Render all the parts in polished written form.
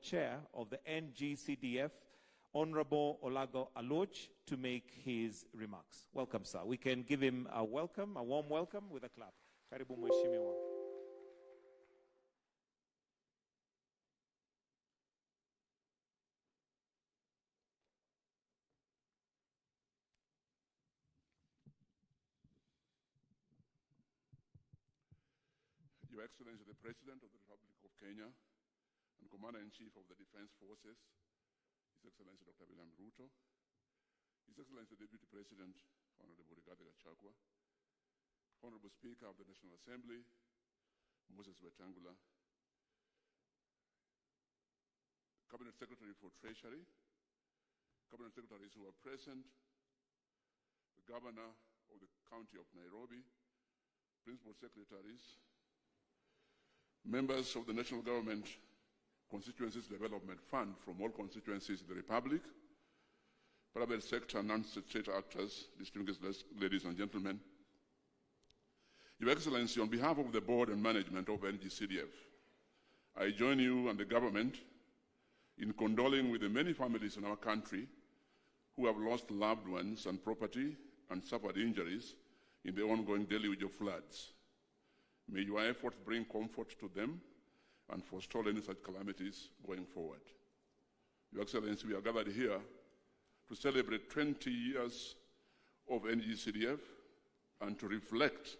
chair of the NGCDF, Honorable Olago Aloch, to make his remarks. Welcome, sir. We can give him a welcome, a warm welcome with a clap. Karibu Mheshimiwa. Your Excellency, the President of the Republic of Kenya and Commander-in-Chief of the Defense Forces, His Excellency Dr. William Ruto, His Excellency the Deputy President, Honorable Rigathi Gachagua, Honorable Speaker of the National Assembly, Moses Wetangula, Cabinet Secretary for Treasury, Cabinet Secretaries who are present, the Governor of the County of Nairobi, Principal Secretaries, members of the National Government Constituencies Development Fund from all constituencies in the Republic, private sector and non-state actors, distinguished ladies and gentlemen. Your Excellency, on behalf of the board and management of NGCDF, I join you and the government in condoling with the many families in our country who have lost loved ones and property and suffered injuries in the ongoing deluge of floods. May your efforts bring comfort to them and forestall any such calamities going forward. Your Excellency, we are gathered here to celebrate 20 years of NGCDF and to reflect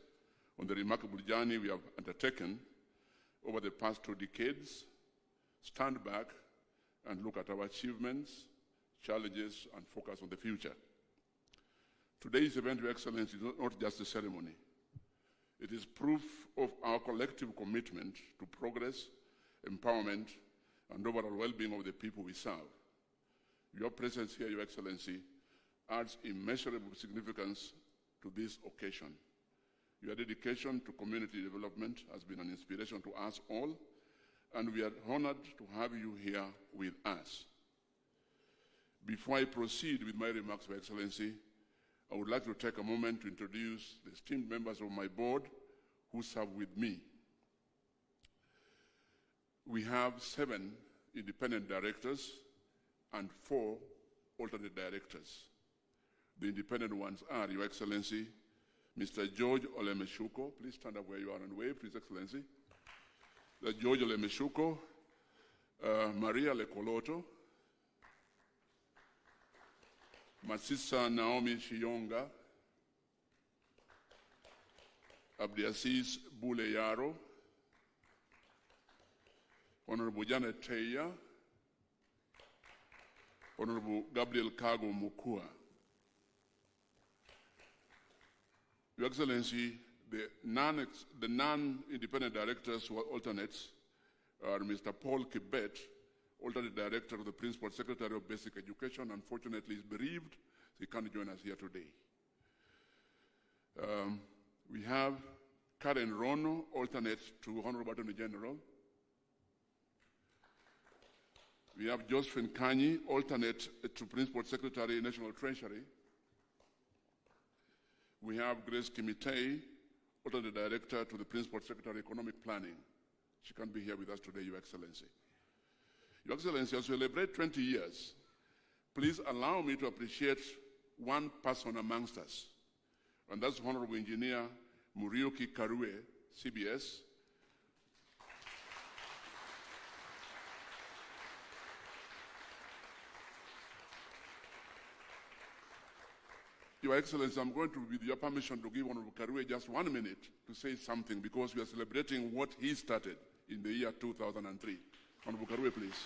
on the remarkable journey we have undertaken over the past 2 decades, stand back and look at our achievements, challenges, and focus on the future. Today's event, Your Excellency, is not just a ceremony. It is proof of our collective commitment to progress, empowerment, and overall well-being of the people we serve. Your presence here, Your Excellency, adds immeasurable significance to this occasion. Your dedication to community development has been an inspiration to us all, and we are honored to have you here with us. Before I proceed with my remarks, Your Excellency, I would like to take a moment to introduce the esteemed members of my board who serve with me. We have 7 independent directors and 4 alternate directors. The independent ones are, Your Excellency, Mr. George Olemeshuko. Please stand up where you are and wave, His Excellency. George Olemeshuko, Maria Lekoloto, Masisa Naomi Shiyonga, Abdiaziz Buleyaro, Honorable Janet Teya, Honorable Gabriel Kago Mukua. Your Excellency, the non-independent directors who are alternates are Mr. Paul Kibet, alternate director of the Principal Secretary of Basic Education. Unfortunately, is bereaved, so he can't join us here today. We have Karen Rono, alternate to Honorable Attorney General. We have Josephine Kanyi, alternate to Principal Secretary, National Treasury. We have Grace Kimitei, alternate director to the Principal Secretary, Economic Planning. She can't be here with us today, Your Excellency. Your Excellency, as we celebrate 20 years, please allow me to appreciate one person amongst us, and that's Honorable Engineer Muriuki Karue, CBS. Your Excellency, I'm going to, with your permission, to give Honorable Karue just 1 minute to say something, because we are celebrating what he started in the year 2003. Honorable Karue, please.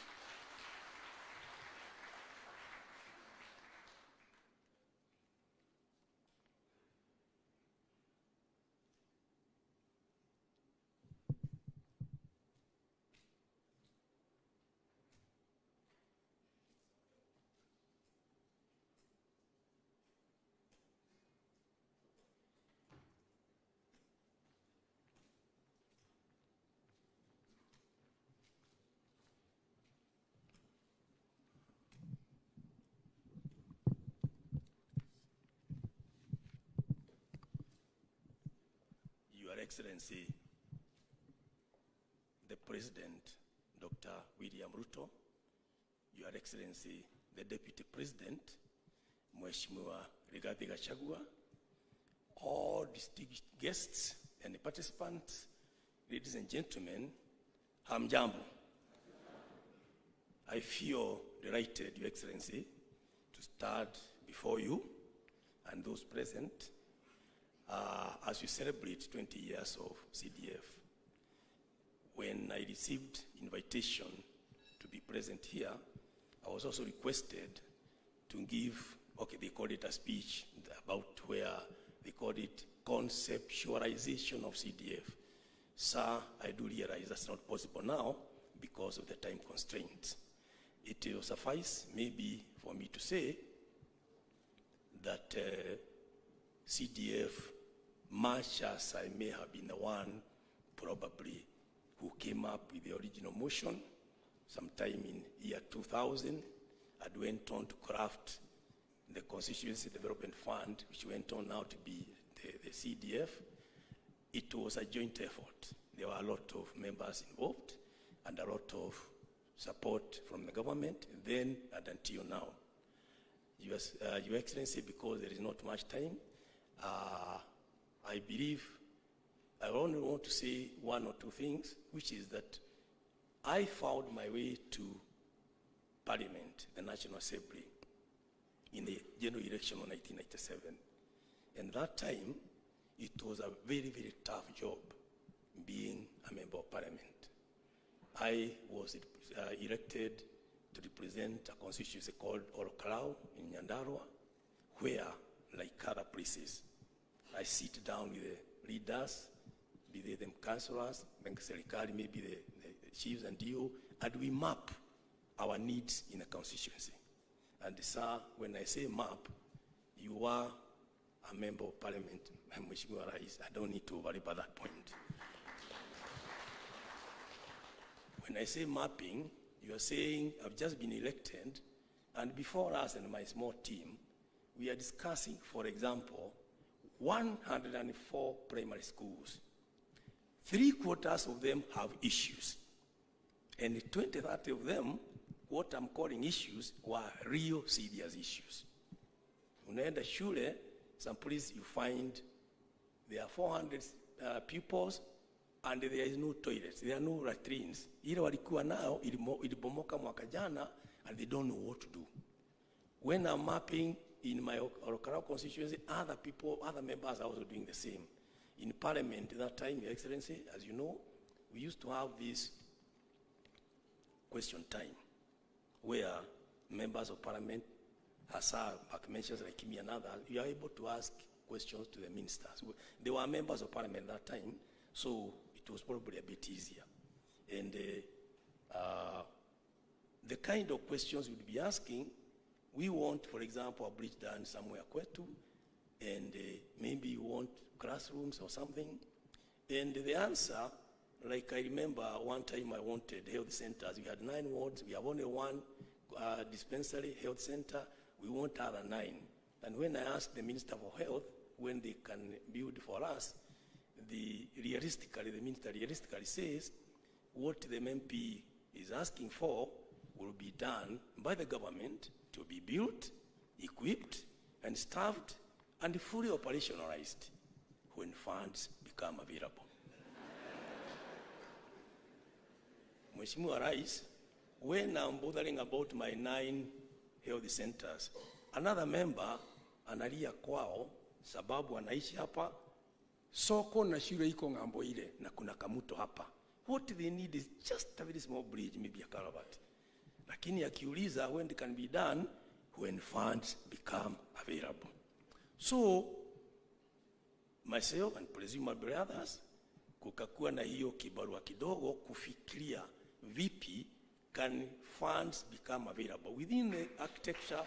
Your Excellency, the President, Dr. William Ruto, Your Excellency, the Deputy President, Mheshimiwa Rigathi Gachagua, all distinguished guests and participants, ladies and gentlemen, hamjambo. I feel delighted, Your Excellency, to stand before you and those present as we celebrate 20 years of CDF. When I received invitation to be present here, I was also requested to give, they called it a speech about where they called it conceptualization of CDF. Sir, I do realize that's not possible now because of the time constraints. It will suffice maybe for me to say that CDF, much as I may have been the one probably who came up with the original motion sometime in year 2000, and went on to craft the Constituency Development Fund, which went on now to be the CDF. It was a joint effort. There were a lot of members involved and a lot of support from the government then and until now. Your Excellency, because there is not much time, I believe I only want to say one or two things, which is that I found my way to Parliament, the National Assembly, in the general election of 1997. And that time, it was a very, very tough job being a member of Parliament. I was elected to represent a constituency called Orokarau in Nyandarua, where, like other places, I sit down with the leaders, be they them councillors, maybe the chiefs and DO, and we map our needs in a constituency. And sir, when I say map, you are a member of Parliament, Mheshimiwa Rais. I don't need to worry about that point. When I say mapping, you are saying I've just been elected, and before us and my small team, we are discussing, for example, 104 primary schools. 3/4 of them have issues. And 20-30 of them, what I'm calling issues, were real serious issues. Unaenda shule, some places you find there are 400 pupils and there is no toilets, there are no latrines. Ile walikuwa nao ilibomoka mwaka jana and they don't know what to do. When I'm mapping in my Orokarau constituency, other members are also doing the same. In Parliament at that time, Your Excellency, as you know, we used to have this question time where members of Parliament, as Mark mentions, like me and others, we are able to ask questions to the ministers. They were members of Parliament at that time, so it was probably a bit easier. And the kind of questions we'd be asking, we want, for example, a bridge done somewhere kwetu, and maybe you want classrooms or something. And the answer, like I remember one time I wanted health centers. We had 9 wards. We have only one dispensary health center. We want other 9. And when I asked the Minister for Health when they can build for us, the minister realistically says what the MP is asking for will be done by the government to be built, equipped, and staffed, and fully operationalized when funds become available. Mheshimiwa Rais, when I'm bothering about my 9 health centers, another member analia kwao sababu anaishi hapa, soko na shule iko ngambo ile na kuna kamuto hapa. What they need is just a very small bridge, maybe a caravat. Lakini akiuliza when it can be done, when funds become available. So, myself and presumably others, kukakuwa na hiyo kibarua kidogo kufikiria vipi can funds become available within the architecture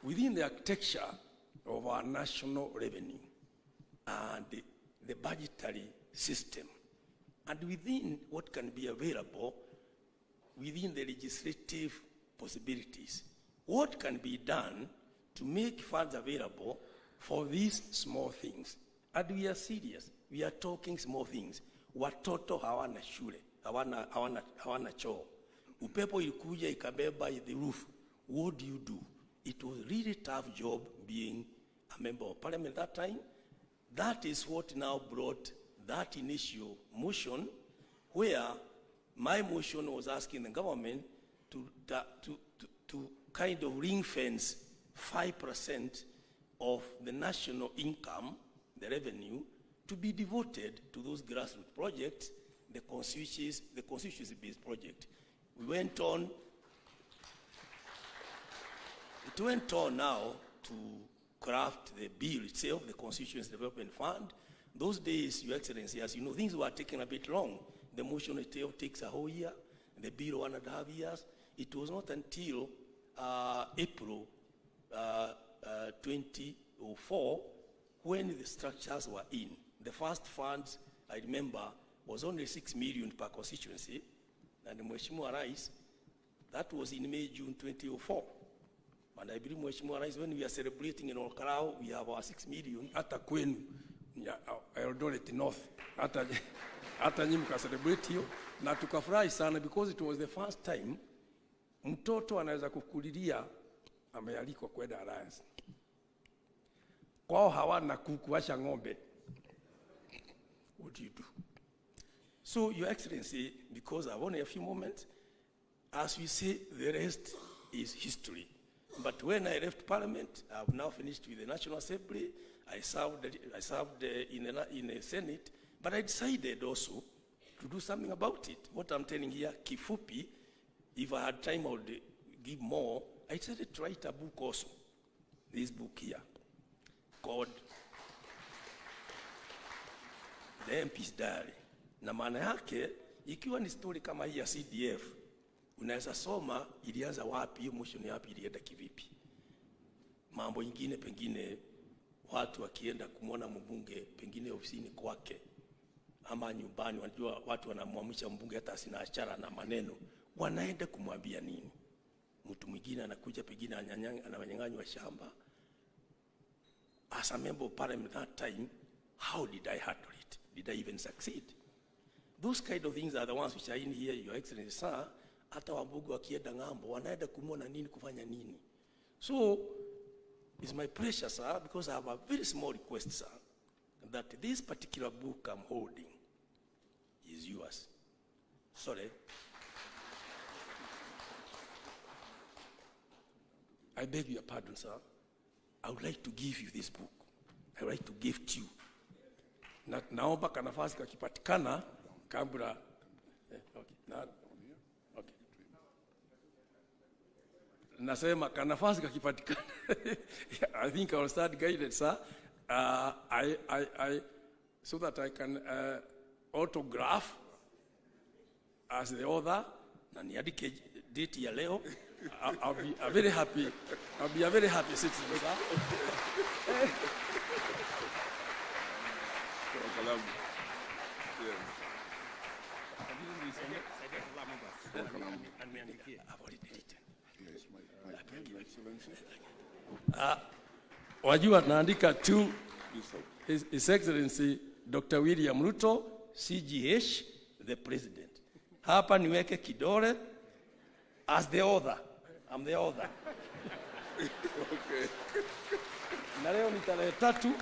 within the architecture of our national revenue and the budgetary system, and within what can be available within the legislative possibilities. What can be done to make funds available for these small things? And we are serious. We are talking small things. watoto hawana shule, hawana choo. Upepo ilikuja ikabeba the roof. What do? It was really tough job being a member of parliament that time. That is what now brought that initial motion, where my motion was asking the government to kind of ring fence 5% of the national income, the revenue, to be devoted to those grassroots projects, the constituency-based project. It went on now to craft the bill itself, the Constituency Development Fund. Those days, Your Excellency, as you know, things were taking a bit long. The motion itself takes a whole year, the bill 1.5 years. It was not until April 2004 when the structures were in. The first funds, I remember, was only 6 million per constituency, and the Mheshimiwa Rais, that was in May, June 2004. And I believe Mheshimiwa Rais, when we are celebrating in Olkarau, we have our 6 million. Hata kwenu, Eldoret North, hata nyinyi mka celebrate hiyo, na tukafurahi sana because it was the first time mtoto anaweza kukulilia amealikwa kwenda Alliance. Kwao hawana kukuasha ng'ombe. What do you do? So, Your Excellency, because I have only a few moments, as we say, the rest is history. But when I left Parliament, I have now finished with the National Assembly. I served in the Senate, but I decided also to do something about it. What I'm telling here, kifupi, if I had time, I would give more. I decided to write a book also. This book here, called The MP's Diary. Na maana yake, ikiwa ni story kama hii ya CDF, unaweza soma ilianza wapi, hiyo motion yapi, ilienda kivipi. Mambo ingine pengine watu wakienda kumwona mbunge pengine ofisini kwake ama nyumbani, wanajua watu wanamwamsha mbunge hata sina achara na maneno, wanaenda kumwambia nini? Mtu mwingine anakuja pengine ananyang'anywa shamba. As a member of parliament that time, how did I handle it? Did I even succeed? Those kind of things are the ones which are in here, Your Excellency, sir. Hata wabunge wakienda ng'ambo, wanaenda kumwona nini, kufanya nini. So, it's my pleasure, sir, because I have a very small request, sir, that this particular book I'm holding is yours. Sorry. I beg your pardon, sir. I would like to give you this book. I would like to gift you. Naomba kanafasi kakipatikana kabla. Okay. Okay. Nasema kanafasi kakipatikana. I think I will start guided, sir. So that I can autograph as the author na niandike date ya leo. I'll be very happy. I'll be a very happy citizen, sir. Wajua naandika to His Excellency Dr. William Ruto, CGH, the President. Hapa niweke kidole as the author. I'm the author. Okay. Na leo ni tarehe 3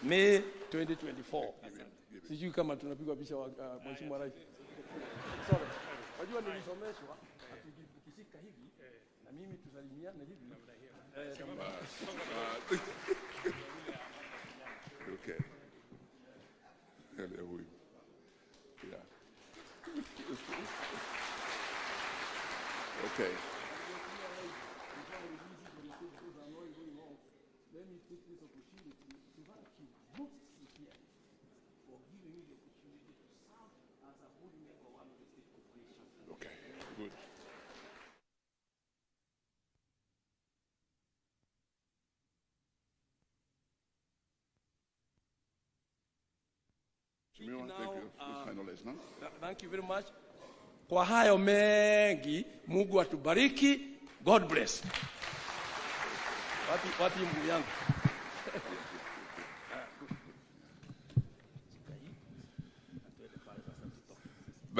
May 2024. Sijui kama tunapigwa picha wa Mheshimiwa Rais. Sorry. Wajua nilisomeshwa tukisika hivi na mimi tusalimiane hivi. Okay. Hello. Yeah. Okay. Let me take this opportunity to thank you most sincerely for giving me the opportunity to serve as a board member of the state corporation. Okay, good. Thank you very much. Kwa hayo mengi, Mungu atubariki. God bless. Wapi Mungu yangu?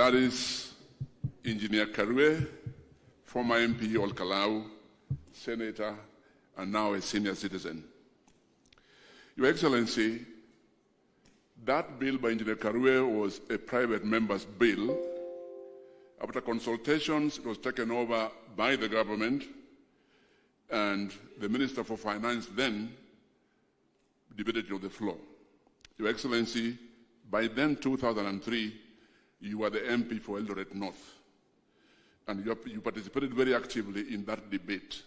that is Engineer Karwe, former MP Olkalau, Senator, and now a senior citizen. Your Excellency, that bill by Engineer Karwe was a private member's bill. After consultations, it was taken over by the government, and the Minister for Finance then debated it on the floor. Your Excellency, by then, 2003, you were the MP for Eldoret North, and you participated very actively in that debate.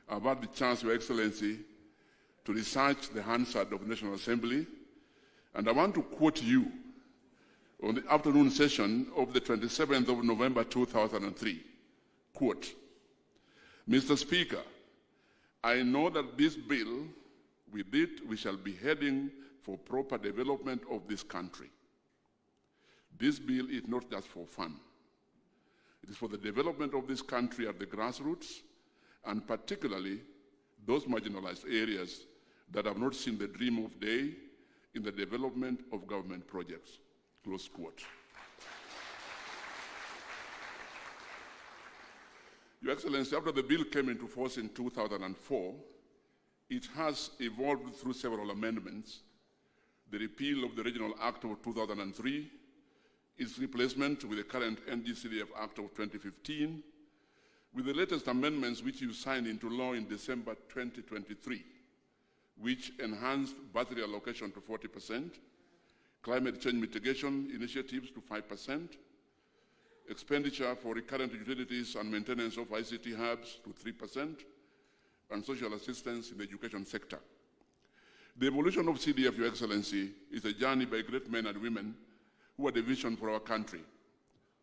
I've had the chance, Your Excellency, to research the Hansard of the National Assembly, and I want to quote you on the afternoon session of the 27th of November 2003. Quote, Mr. Speaker, I know that this bill, with it, we shall be heading for proper development of this country. This bill is not just for fun. It is for the development of this country at the grassroots, and particularly those marginalized areas that have not seen the dream of day in the development of government projects. Close quote. Your Excellency, after the bill came into force in 2004, it has evolved through several amendments. The repeal of the Regional Act of 2003, its replacement with the current NGCDF Act of 2015, with the latest amendments which you signed into law in December 2023, which enhanced battery allocation to 40%, climate change mitigation initiatives to 5%, expenditure for recurrent utilities and maintenance of ICT hubs to 3%, and social assistance in the education sector. The evolution of CDF, Your Excellency, is a journey by great men and women who had a vision for our country.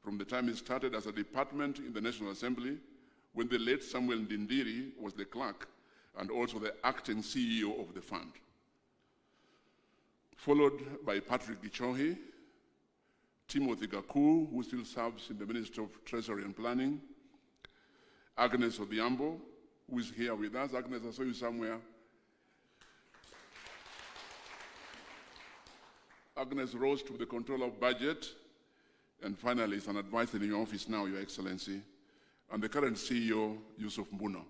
From the time it started as a department in the National Assembly, when the late Samuel Ndindiri was the clerk and also the acting CEO of the fund, followed by Patrick Gichohi, Timothy Gaku, who still serves in the Ministry of Treasury and Planning, Agnes Odhiambo, who is here with us. Agnes, I saw you somewhere. Agnes rose to the control of budget, and finally is an advisor in your office now, Your Excellency, and the current CEO, Yusuf Mbuno.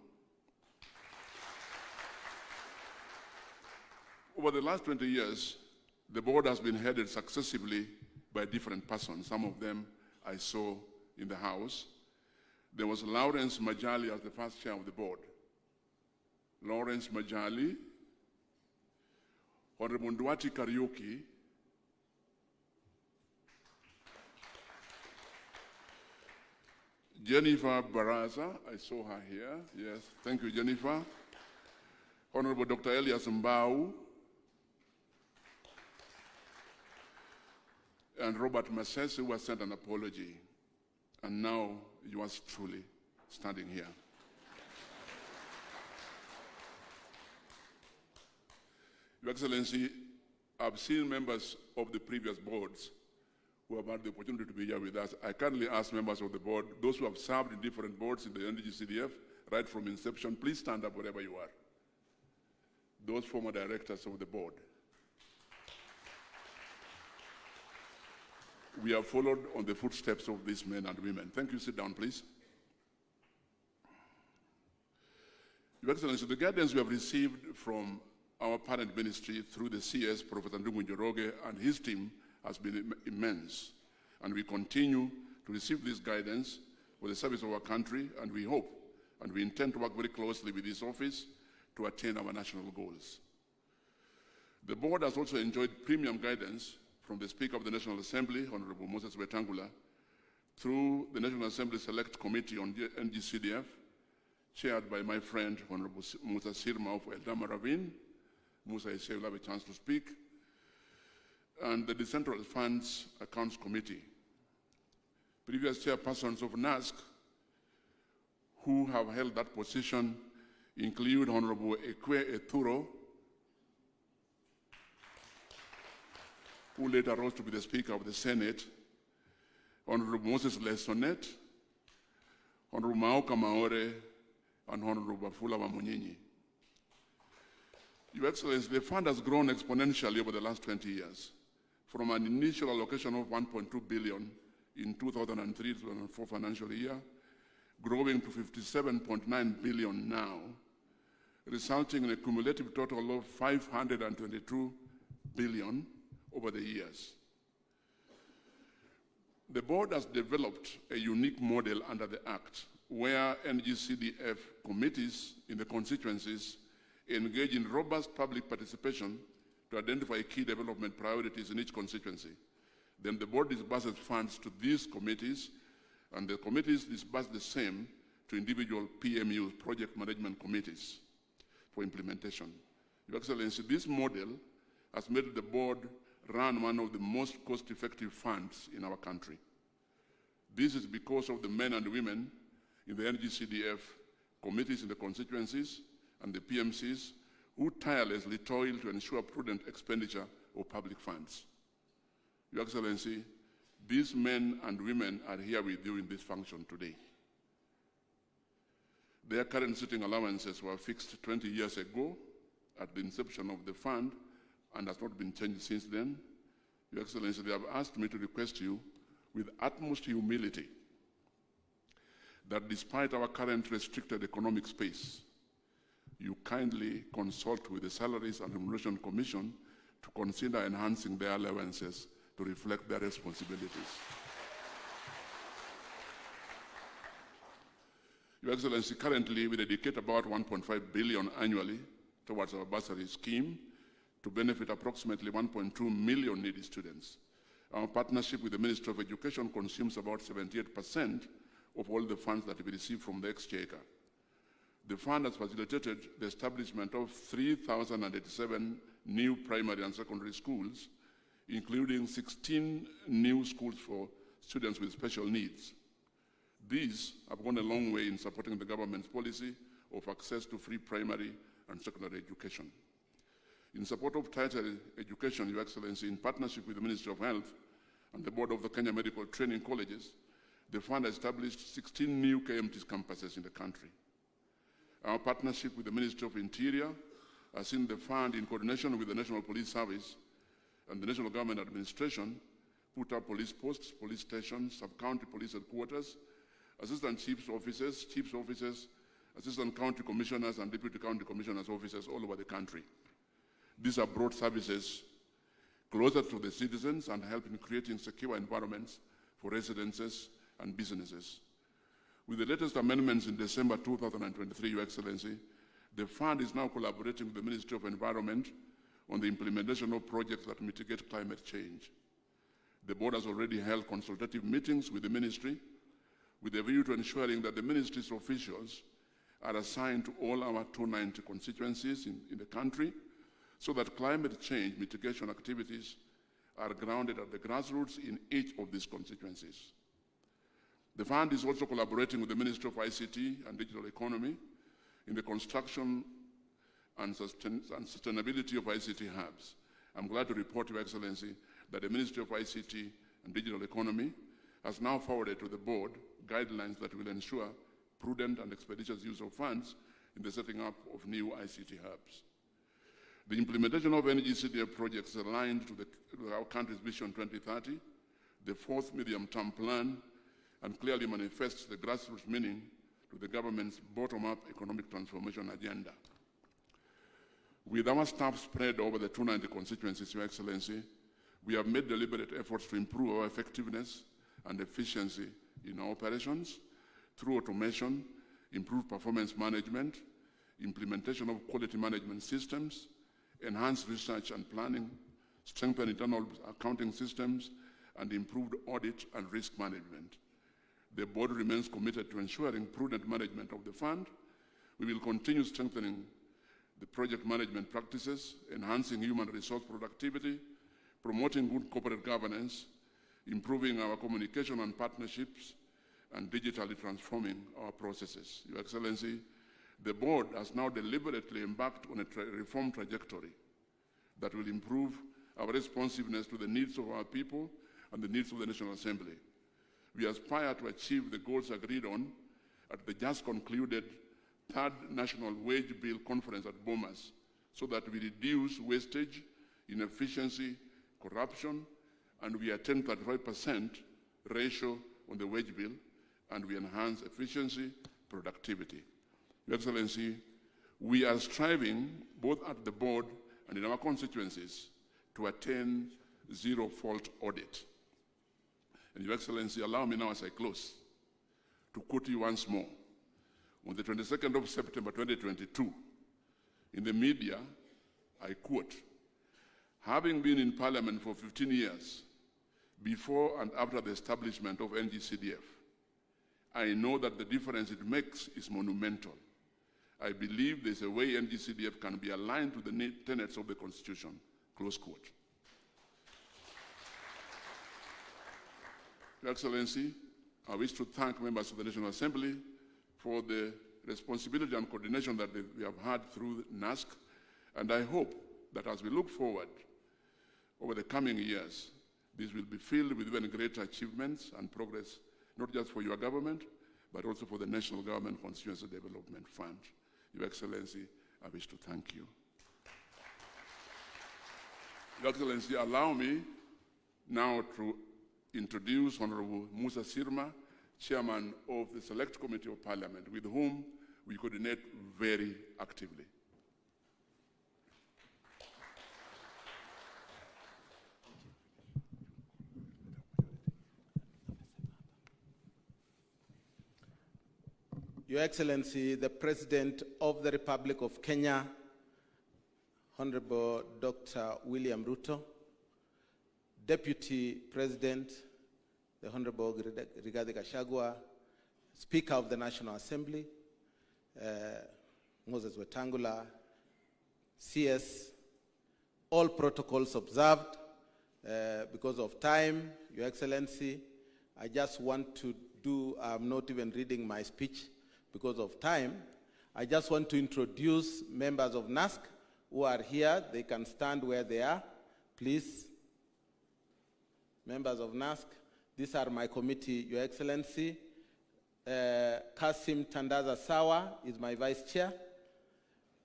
Over the last 20 years, the board has been headed successively by different persons. Some of them I saw in the House. There was Lawrence Majali as the first chair of the board. Lawrence Majali, Honorable Nduati Kariuki, Jennifer Baraza, I saw her here. Yes, thank you, Jennifer. Honorable Dr. Elias Mbau, and Robert Masese, who has sent an apology. And now yours truly standing here. Your Excellency, I've seen members of the previous boards who have had the opportunity to be here with us. I kindly ask members of the board, those who have served in different boards in the NDGCDF, right from inception, please stand up wherever you are. Those former directors of the board. We have followed on the footsteps of these men and women. Thank you. Sit down, please. Your Excellency, the guidance we have received from our parent ministry through the CS, Professor Ndungu Njoroge, and his team has been immense. And we continue to receive this guidance for the service of our country, and we hope and we intend to work very closely with this office to attain our national goals. The board has also enjoyed premium guidance from the Speaker of the National Assembly, Honorable Moses Wetangula, through the National Assembly Select Committee on NGCDF, chaired by my friend, Honorable Musa Sirma of Eldama Ravine. Musa is here, will have a chance to speak. And the Decentralized Funds Accounts Committee. Previous chairpersons of NASC who have held that position include Honorable Ekwe Eturo, who later rose to be the Speaker of the Senate, Honorable Moses Lesonet, Honorable Maoka Maore, and Honorable Bafula Wamunyinyi. Your Excellency, the fund has grown exponentially over the last 20 years, from an initial allocation of 1.2 billion in 2003-2004 financial year, growing to 57.9 billion now, resulting in a cumulative total of 522 billion over the years. The board has developed a unique model under the Act where NGCDF committees in the constituencies engage in robust public participation to identify key development priorities in each constituency. Then the board disburses funds to these committees, and the committees disburse the same to individual PMU, project management committees, for implementation. Your Excellency, this model has made the board run one of the most cost-effective funds in our country. This is because of the men and women in the NGCDF committees in the constituencies and the PMCs who tirelessly toil to ensure prudent expenditure of public funds. Your Excellency, these men and women are here with you in this function today. Their current sitting allowances were fixed 20 years ago at the inception of the fund and has not been changed since then. Your Excellency, they have asked me to request you with utmost humility that despite our current restricted economic space, you kindly consult with the Salaries and Remuneration Commission to consider enhancing their allowances to reflect their responsibilities. Your Excellency, currently we dedicate about 1.5 billion annually towards our bursary scheme to benefit approximately 1.2 million needy students. Our partnership with the Ministry of Education consumes about 78% of all the funds that we receive from the Exchequer. The fund has facilitated the establishment of 3,087 new primary and secondary schools, including 16 new schools for students with special needs. These have gone a long way in supporting the government's policy of access to free primary and secondary education. In support of tertiary education, Your Excellency, in partnership with the Ministry of Health and the Board of the Kenya Medical Training Colleges, the fund established 16 new KMTs campuses in the country. Our partnership with the Ministry of Interior has seen the fund, in coordination with the National Police Service and the National Government Administration, put up police posts, police stations, sub-county police headquarters, assistant chiefs' offices, assistant county commissioners and deputy county commissioners' offices all over the country. These have brought services closer to the citizens and help in creating secure environments for residences and businesses. With the latest amendments in December 2023, Your Excellency, the fund is now collaborating with the Ministry of Environment on the implementation of projects that mitigate climate change. The board has already held consultative meetings with the ministry with a view to ensuring that the ministry's officials are assigned to all our 290 constituencies in the country so that climate change mitigation activities are grounded at the grassroots in each of these constituencies. The fund is also collaborating with the Ministry of ICT and Digital Economy in the construction and sustainability of ICT hubs. I'm glad to report, Your Excellency, that the Ministry of ICT and Digital Economy has now forwarded to the board guidelines that will ensure prudent and expeditious use of funds in the setting up of new ICT hubs. The implementation of NGCDF projects aligned to our country's Vision 2030, the fourth medium-term plan, and clearly manifests the grassroots meaning to the government's bottom-up economic transformation agenda. With our staff spread over the 290 constituencies, Your Excellency, we have made deliberate efforts to improve our effectiveness and efficiency in our operations through automation, improved performance management, implementation of quality management systems, enhanced research and planning, strengthened internal accounting systems, and improved audit and risk management. The board remains committed to ensuring prudent management of the fund. We will continue strengthening the project management practices, enhancing human resource productivity, promoting good corporate governance, improving our communication and partnerships, and digitally transforming our processes. Your Excellency, the board has now deliberately embarked on a reform trajectory that will improve our responsiveness to the needs of our people and the needs of the National Assembly. We aspire to achieve the goals agreed on at the just concluded Third National Wage Bill Conference at Bomas, so that we reduce wastage, inefficiency, corruption, and we attain 35% ratio on the wage bill, and we enhance efficiency, productivity. Your Excellency, we are striving, both at the board and in our constituencies, to attain zero-fault audit. And Your Excellency, allow me now as I close to quote you once more. On the 22nd of September 2022, in the media, I quote, "Having been in Parliament for 15 years, before and after the establishment of NGCDF, I know that the difference it makes is monumental. I believe there's a way NGCDF can be aligned to the tenets of the Constitution." Close quote. Your Excellency, I wish to thank members of the National Assembly for the responsibility and coordination that we have had through NASC, and I hope that as we look forward over the coming years, this will be filled with even greater achievements and progress, not just for your government, but also for the National Government Constituency Development Fund. Your Excellency, I wish to thank you. Your Excellency, allow me now to introduce Honorable Musa Sirma, Chairman of the Select Committee of Parliament, with whom we coordinate very actively. Your Excellency, the President of the Republic of Kenya, Honorable Dr. William Ruto, Deputy President, the Honorable Rigathi Gachagua, Speaker of the National Assembly, Moses Wetangula, CS, all protocols observed. Because of time, Your Excellency, I just want to do, I'm not even reading my speech because of time. I just want to introduce members of NASC who are here. They can stand where they are, please. Members of NASC, these are my committee, Your Excellency. Kasim Tandaza Sawa is my vice chair.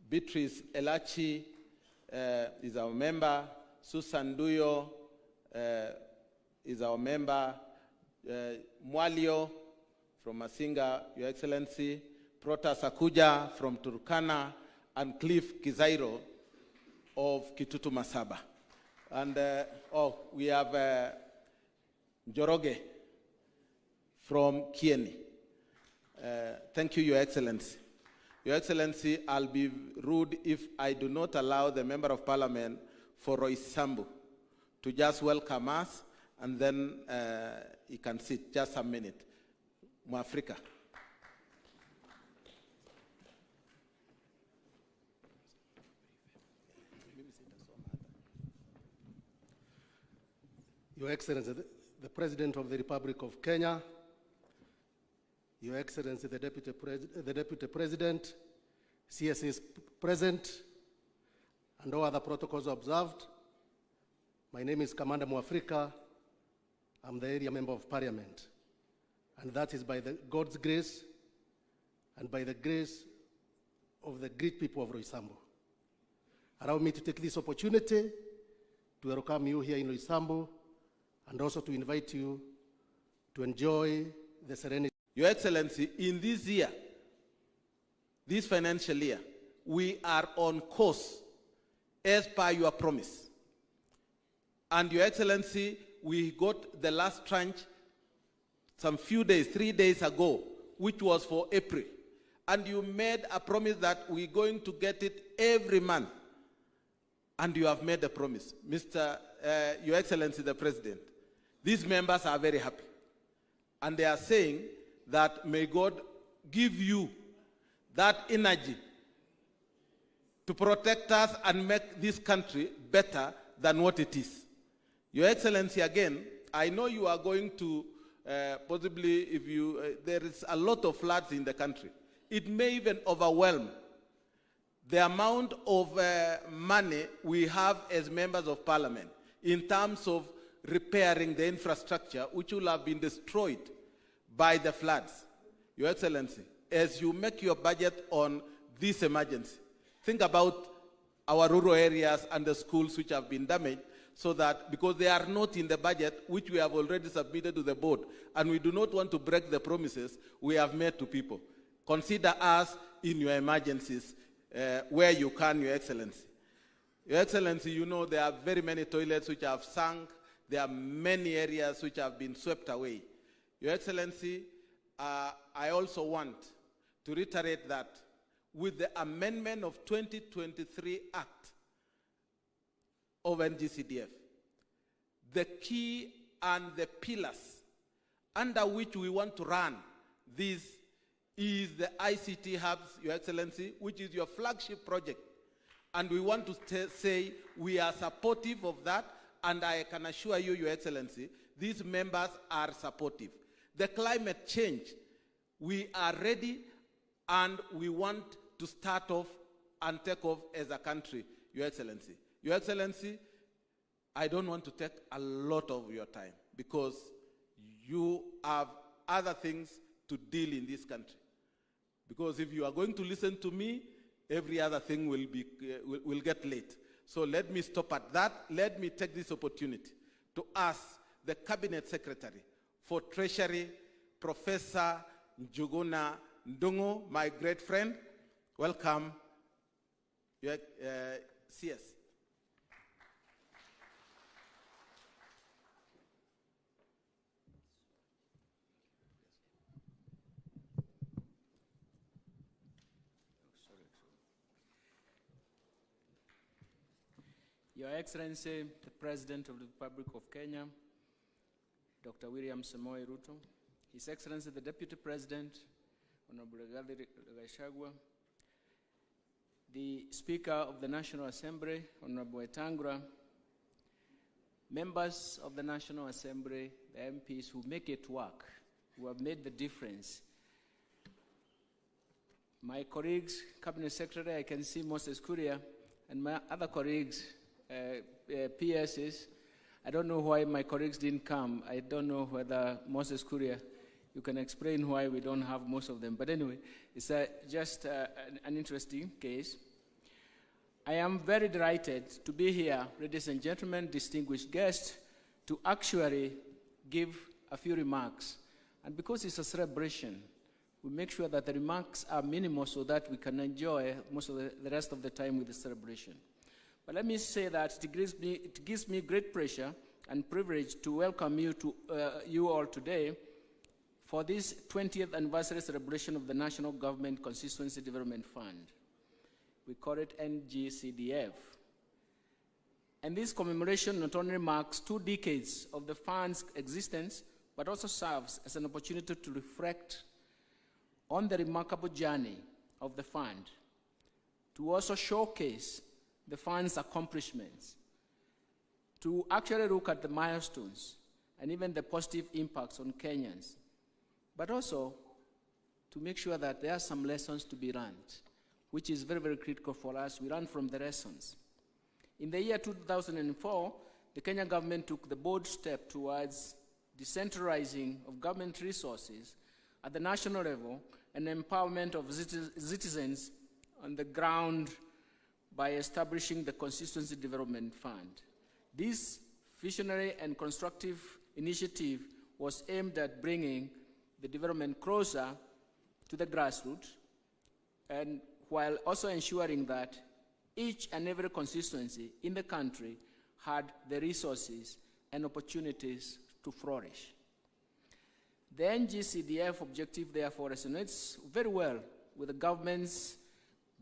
Beatrice Elachi is our member. Susan Duyo is our member. Mwalio from Masinga, Your Excellency. Prota Sakuja from Turkana, and Cliff Kizairo of Kitutu Masaba. And we have Njoroge from Kieni. Thank you, Your Excellency. Your Excellency, I'll be rude if I do not allow the Member of Parliament for Roysambu to just welcome us, and then he can sit just a minute. Mwafrika. Your Excellency, the President of the Republic of Kenya, Your Excellency, the Deputy President, CS is present, and all other protocols observed. My name is Commander Mwafrika. I'm the area member of Parliament. And that is by God's grace and by the grace of the great people of Roysambu. Allow me to take this opportunity to welcome you here in Roysambu, and also to invite you to enjoy the serenity. Your Excellency, in this year, this financial year, we are on course as per your promise. And Your Excellency, we got the last tranche some few days, 3 days ago, which was for April. And you made a promise that we're going to get it every month. And you have made a promise. Your Excellency, the President, these members are very happy. And they are saying that may God give you that energy to protect us and make this country better than what it is. Your Excellency, again, I know you are going to possibly, if you, there is a lot of floods in the country. It may even overwhelm the amount of money we have as members of Parliament in terms of repairing the infrastructure which will have been destroyed by the floods. Your Excellency, as you make your budget on this emergency, think about our rural areas and the schools which have been damaged, so that, because they are not in the budget, which we have already submitted to the board, and we do not want to break the promises we have made to people. Consider us in your emergencies where you can, Your Excellency. Your Excellency, you know there are very many toilets which have sunk. There are many areas which have been swept away. Your Excellency, I also want to reiterate that with the amendment of 2023 Act of NGCDF, the key and the pillars under which we want to run this is the ICT hubs, Your Excellency, which is your flagship project. And we want to say we are supportive of that, and I can assure you, Your Excellency, these members are supportive. The climate change, we are ready, and we want to start off and take off as a country, Your Excellency. Your Excellency, I don't want to take a lot of your time because you have other things to deal in this country. Because if you are going to listen to me, every other thing will get late. So let me stop at that. Let me take this opportunity to ask the Cabinet Secretary for Treasury, Professor Njuguna Ndungu, my great friend. Welcome, CS. Your Excellency, the President of the Republic of Kenya, Dr. William Samoei Ruto, His Excellency, the Deputy President, Honorable Rigathi Gachagua, the Speaker of the National Assembly, Honorable Wetangula, members of the National Assembly, the MPs who make it work, who have made the difference. My colleagues, Cabinet Secretary, I can see Moses Kuria, and my other colleagues, PSs. I don't know why my colleagues didn't come. I don't know whether Moses Kuria, you can explain why we don't have most of them. But anyway, it's just an interesting case. I am very delighted to be here, ladies and gentlemen, distinguished guests, to actually give a few remarks. And because it's a celebration, we make sure that the remarks are minimal so that we can enjoy most of the rest of the time with the celebration. But let me say that it gives me great pleasure and privilege to welcome you you all today for this 20th anniversary celebration of the National Government Constituency Development Fund. We call it NGCDF. And this commemoration not only marks 2 decades of the fund's existence, but also serves as an opportunity to reflect on the remarkable journey of the fund, to also showcase the fund's accomplishments, to actually look at the milestones and even the positive impacts on Kenyans, but also to make sure that there are some lessons to be learned, which is very, very critical for us. We learn from the lessons. In the year 2004, the Kenya government took the bold step towards decentralizing of government resources at the national level and empowerment of citizens on the ground by establishing the Constituency Development Fund. This visionary and constructive initiative was aimed at bringing the development closer to the grassroots, and while also ensuring that each and every constituency in the country had the resources and opportunities to flourish. The NGCDF objective, therefore, resonates very well with the government's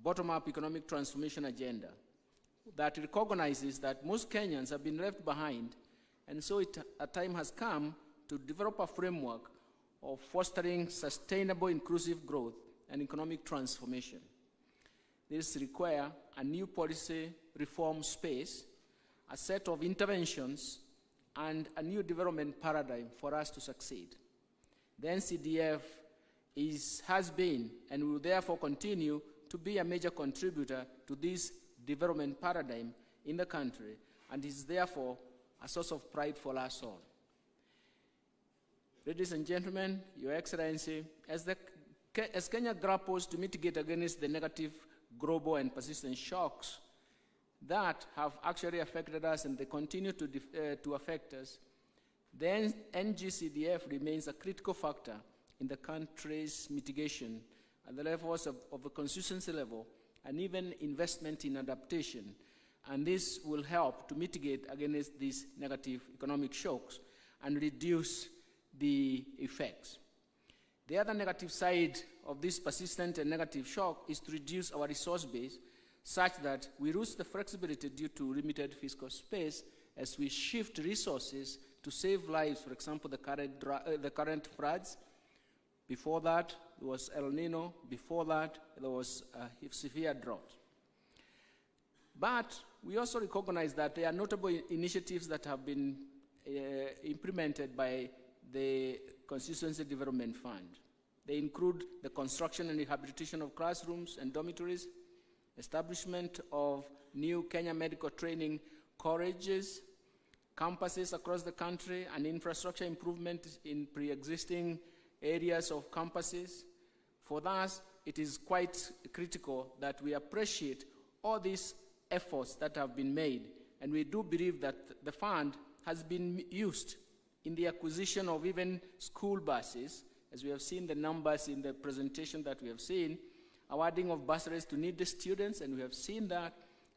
bottom-up economic transformation agenda that recognizes that most Kenyans have been left behind, and so a time has come to develop a framework of fostering sustainable inclusive growth and economic transformation. This requires a new policy reform space, a set of interventions, and a new development paradigm for us to succeed. The NCDF has been and will therefore continue to be a major contributor to this development paradigm in the country, and is therefore a source of pride for us all. Ladies and gentlemen, Your Excellency, as Kenya grapples to mitigate against the negative global and persistent shocks that have actually affected us and they continue to affect us, then NGCDF remains a critical factor in the country's mitigation at the levels of the constituency level and even investment in adaptation. And this will help to mitigate against these negative economic shocks and reduce the effects. The other negative side of this persistent and negative shock is to reduce our resource base such that we lose the flexibility due to limited fiscal space as we shift resources to save lives. For example, the current floods. Before that, there was El Nino. Before that, there was a severe drought. But we also recognize that there are notable initiatives that have been implemented by the Constituency Development Fund. They include the construction and rehabilitation of classrooms and dormitories, establishment of new Kenya medical training colleges, campuses across the country, and infrastructure improvement in pre-existing areas of campuses. For us, it is quite critical that we appreciate all these efforts that have been made, and we do believe that the fund has been used in the acquisition of even school buses, as we have seen the numbers in the presentation that we have seen, awarding of bursaries to needy students, and we have seen that,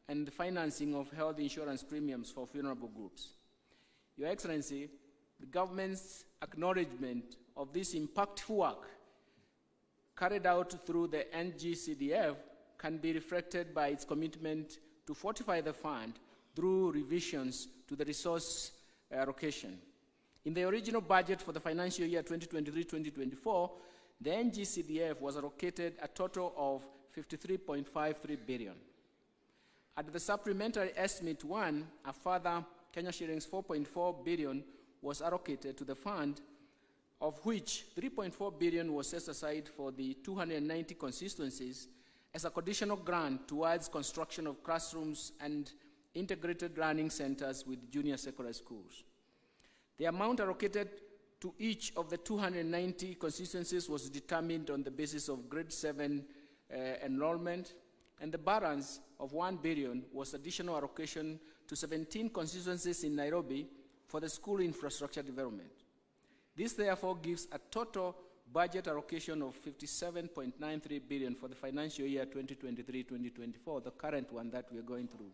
and the financing of health insurance premiums for vulnerable groups. Your Excellency, the government's acknowledgement of this impactful work carried out through the NGCDF can be reflected by its commitment to fortify the fund through revisions to the resource allocation. In the original budget for the financial year 2023-2024, the NGCDF was allocated a total of 53.53 billion. At the supplementary estimate 1, a further Kenya shillings 4.4 billion was allocated to the fund, of which 3.4 billion was set aside for the 290 constituencies as a conditional grant towards construction of classrooms and integrated learning centers with junior secondary schools. The amount allocated to each of the 290 constituencies was determined on the basis of grade 7 enrollment, and the balance of 1 billion was additional allocation to 17 constituencies in Nairobi for the school infrastructure development. This therefore gives a total budget allocation of 57.93 billion for the financial year 2023-2024, the current one that we are going through.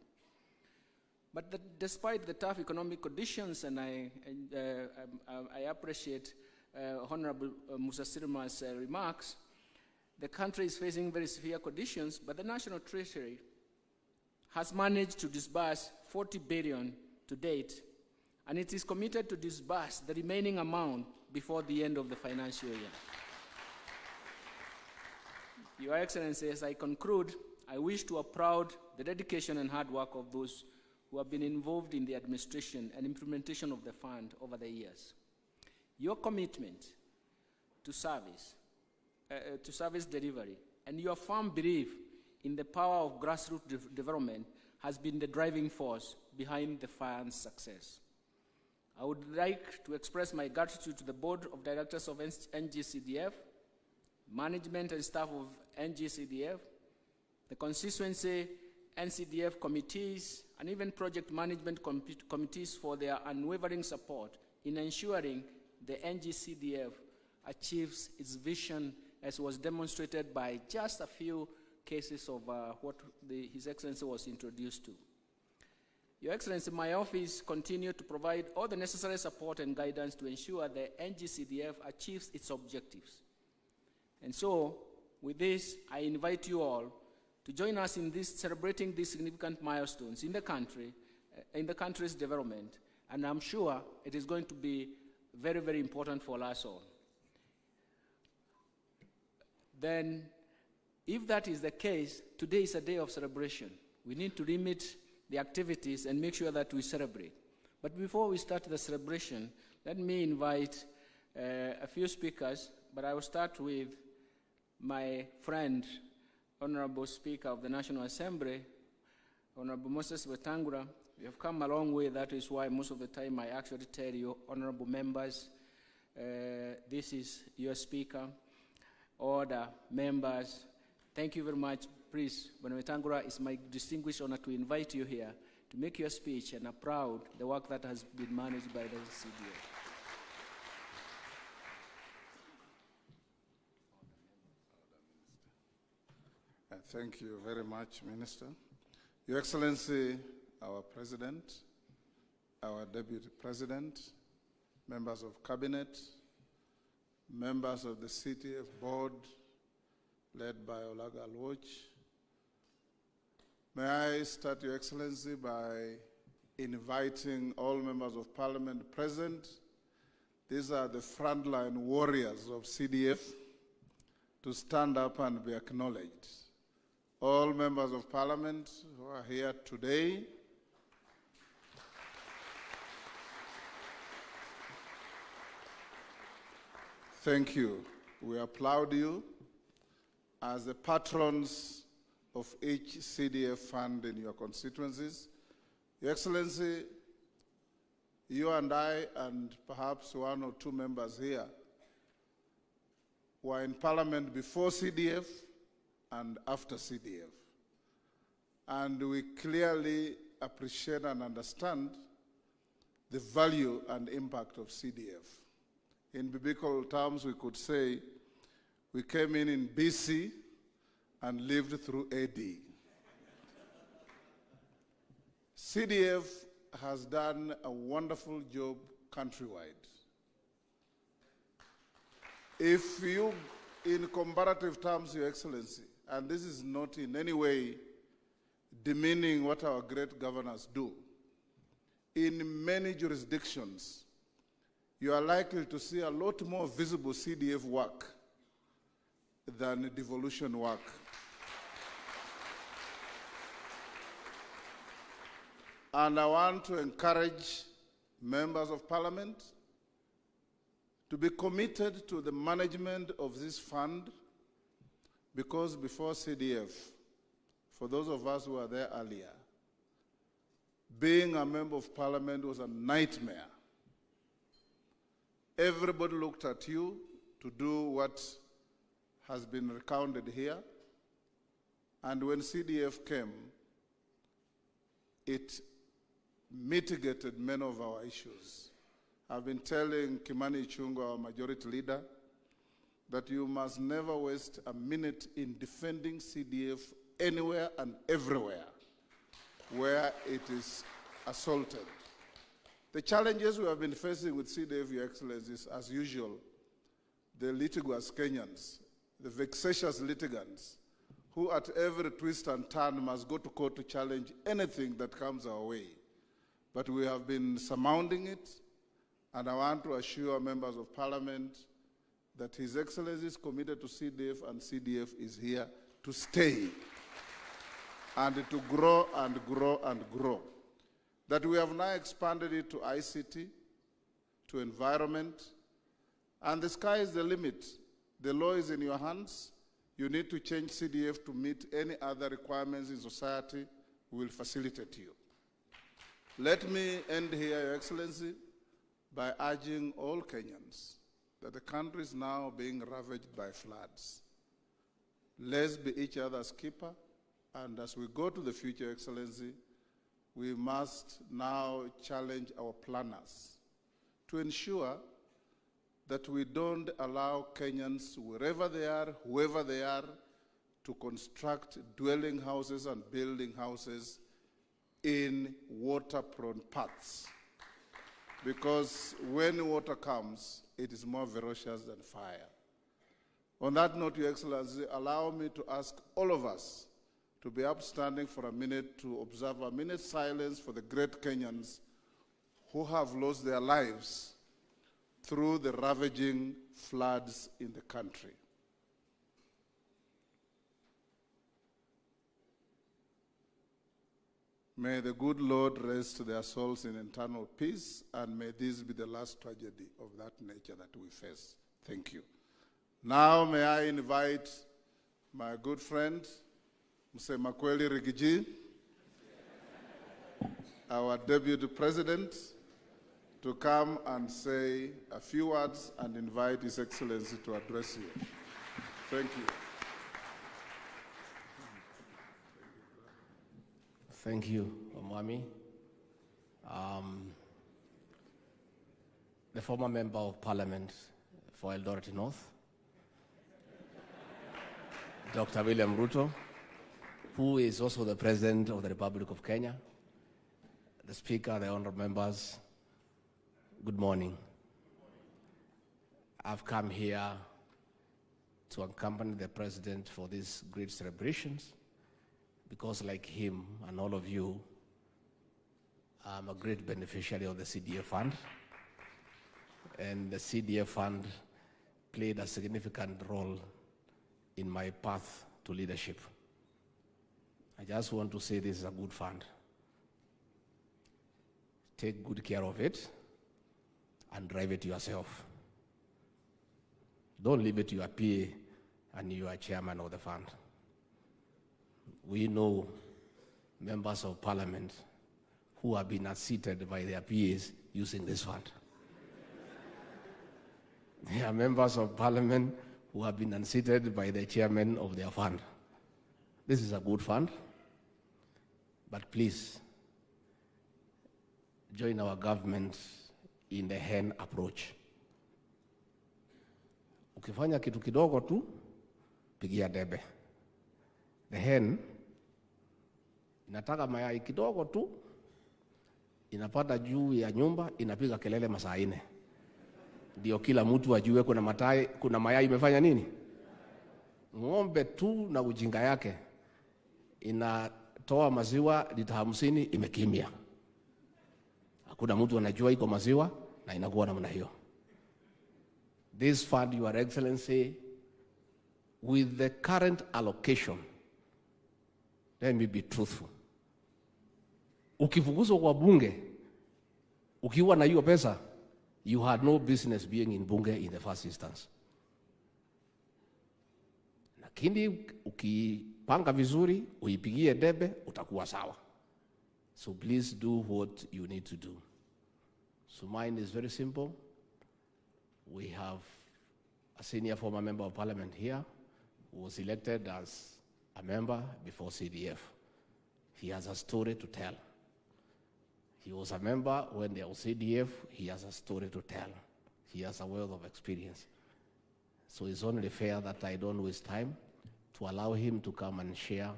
But despite the tough economic conditions, and I appreciate Honorable Musa Sirma's remarks, the country is facing very severe conditions, but the National Treasury has managed to disburse 40 billion to date, and it is committed to disburse the remaining amount before the end of the financial year. Your Excellency, as I conclude, I wish to applaud the dedication and hard work of those who have been involved in the administration and implementation of the fund over the years. Your commitment to service delivery, and your firm belief in the power of grassroots development has been the driving force behind the fund's success. I would like to express my gratitude to the Board of Directors of NGCDF, management and staff of NGCDF, the constituency NCDF committees, and even project management committees for their unwavering support in ensuring the NGCDF achieves its vision, as was demonstrated by just a few cases of what His Excellency was introduced to. Your Excellency, my office continues to provide all the necessary support and guidance to ensure the NGCDF achieves its objectives. And so, with this, I invite you all to join us in this celebrating these significant milestones in the country's development, and I'm sure it is going to be very, very important for us all. Then, if that is the case, today is a day of celebration. We need to limit the activities and make sure that we celebrate. But before we start the celebration, let me invite a few speakers, but I will start with my friend, Honorable Speaker of the National Assembly, Honorable Moses Wetangula. We have come a long way. That is why most of the time I actually tell you, honorable members, this is your speaker. Order, members, thank you very much, Please, Bwana Wetangula, it's my distinguished honor to invite you here to make your speech and applaud the work that has been managed by the CDF. Thank you very much, Minister. Your Excellency, our President, our Deputy President, members of Cabinet, members of the CTF Board, led by Olaga Alwoch. May I start, Your Excellency, by inviting all members of Parliament present. These are the frontline warriors of CDF to stand up and be acknowledged. All members of Parliament who are here today, thank you. We applaud you as the patrons of each CDF fund in your constituencies. Your Excellency, you and I, and perhaps one or two members here, were in Parliament before CDF and after CDF. And we clearly appreciate and understand the value and impact of CDF. In biblical terms, we could say we came in BC and lived through AD. CDF has done a wonderful job countrywide. If you, in comparative terms, Your Excellency, and this is not in any way demeaning what our great governors do, in many jurisdictions, you are likely to see a lot more visible CDF work than devolution work. And I want to encourage members of Parliament to be committed to the management of this fund, because before CDF, for those of us who were there earlier, being a member of Parliament was a nightmare. Everybody looked at you to do what has been recounted here. And when CDF came, it mitigated many of our issues. I've been telling Kimani Ichung'wah, our majority leader, that you must never waste a minute in defending CDF anywhere and everywhere where it is assaulted. The challenges we have been facing with CDF, Your Excellency, is, as usual, the litigious Kenyans, the vexatious litigants, who at every twist and turn must go to court to challenge anything that comes our way. But we have been surmounting it, and I want to assure members of Parliament that His Excellency is committed to CDF, and CDF is here to stay and to grow and grow and grow. That we have now expanded it to ICT, to environment, and the sky is the limit. The law is in your hands. You need to change CDF to meet any other requirements in society. We will facilitate you. Let me end here, Your Excellency, by urging all Kenyans that the country is now being ravaged by floods. Let's be each other's keeper, and as we go to the future, Your Excellency, we must now challenge our planners to ensure that we don't allow Kenyans, wherever they are, whoever they are, to construct dwelling houses and building houses in water-prone paths. Because when water comes, it is more ferocious than fire. On that note, Your Excellency, allow me to ask all of us to be upstanding for a minute to observe a minute's silence for the great Kenyans who have lost their lives through the ravaging floods in the country. May the good Lord rest their souls in eternal peace, and may this be the last tragedy of that nature that we face. Thank you. Now may I invite my good friend, Mr. Makweli Rigiji, our Deputy President, to come and say a few words and invite His Excellency to address you. Thank you. Thank you, Omwami. The former member of parliament for Eldoret North, Dr. William Ruto, who is also the President of the Republic of Kenya, the Speaker, the honorable members, good morning. I've come here to accompany the President for these great celebrations because, like him and all of you, I'm a great beneficiary of the CDF fund. And the CDF fund played a significant role in my path to leadership. I just want to say this is a good fund. Take good care of it and drive it yourself. Don't leave it to your PA and you are chairman of the fund. We know members of parliament who have been unseated by their PAs using this fund. There are members of parliament who have been unseated by the chairman of their fund. This is a good fund, but please join our government in the hen approach. Ukifanya kitu kidogo tu, pigia debe. The hen inataka mayai kidogo tu, inapata juu ya nyumba, inapiga kelele masaa 4. Ndio kila mtu ajue kuna mayai imefanya nini? Ng'ombe tu na ujinga yake inatoa maziwa lita 50 imekimia. Hakuna mtu anajua iko maziwa na inakuwa namna hiyo. This fund, Your Excellency, with the current allocation, let me be truthful. Ukifukuzwa kwa bunge, ukiwa na hiyo pesa, you had no business being in bunge in the first instance. Lakini ukipanga vizuri, uipigie debe, utakuwa sawa. So please do what you need to do. So mine is very simple. We have a senior former member of parliament here who was elected as a member before CDF. He has a story to tell. He was a member when there was CDF. He has a story to tell. He has a wealth of experience. So it's only fair that I don't waste time to allow him to come and share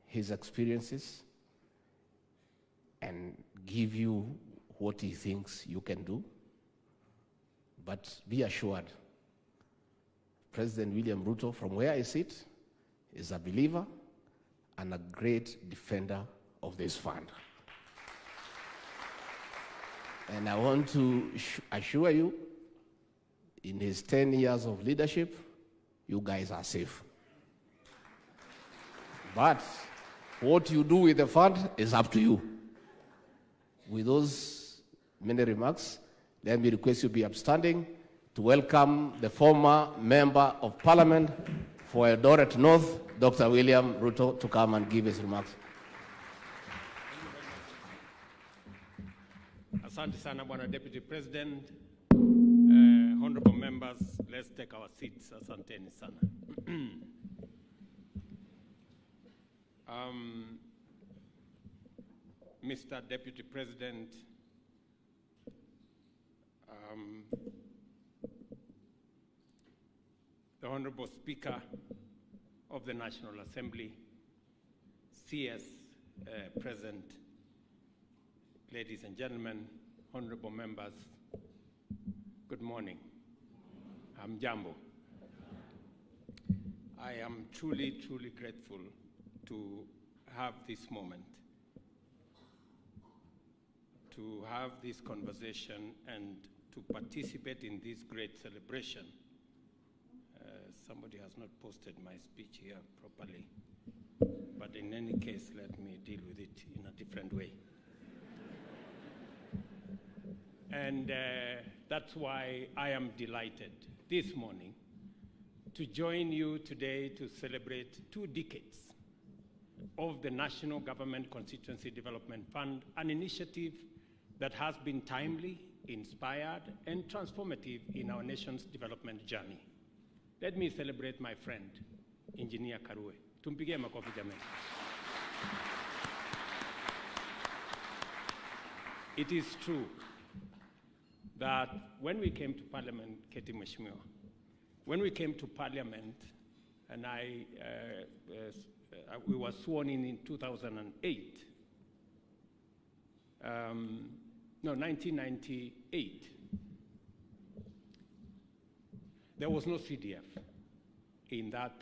his experiences and give you what he thinks you can do. But be assured, President William Ruto, from where I sit, is a believer and a great defender of this fund. And I want to assure you, in his 10 years of leadership, you guys are safe. But what you do with the fund is up to you. With those many remarks, let me request you be upstanding to welcome the former member of parliament for Eldoret North, Dr. William Ruto, to come and give his remarks. Asante sana, Bwana Deputy President. Honorable members, let's take our seats. Asanteni sana. Mr. Deputy President, the Honorable Speaker of the National Assembly, CS President, ladies and gentlemen, honorable members, good morning. I'm Jambo. I am truly, truly grateful to have this moment, to have this conversation and to participate in this great celebration. Somebody has not posted my speech here properly, but in any case, let me deal with it in a different way. And that's why I am delighted this morning to join you today to celebrate 2 decades of the National Government Constituency Development Fund, an initiative that has been timely, inspired, and transformative in our nation's development journey. Let me celebrate my friend, Engineer Karue. Tumpigie makofi jamani. it is true that when we came to Parliament, Keti Mheshimiwa, when we came to Parliament, and we were sworn in 2008, 1998, there was no CDF in that,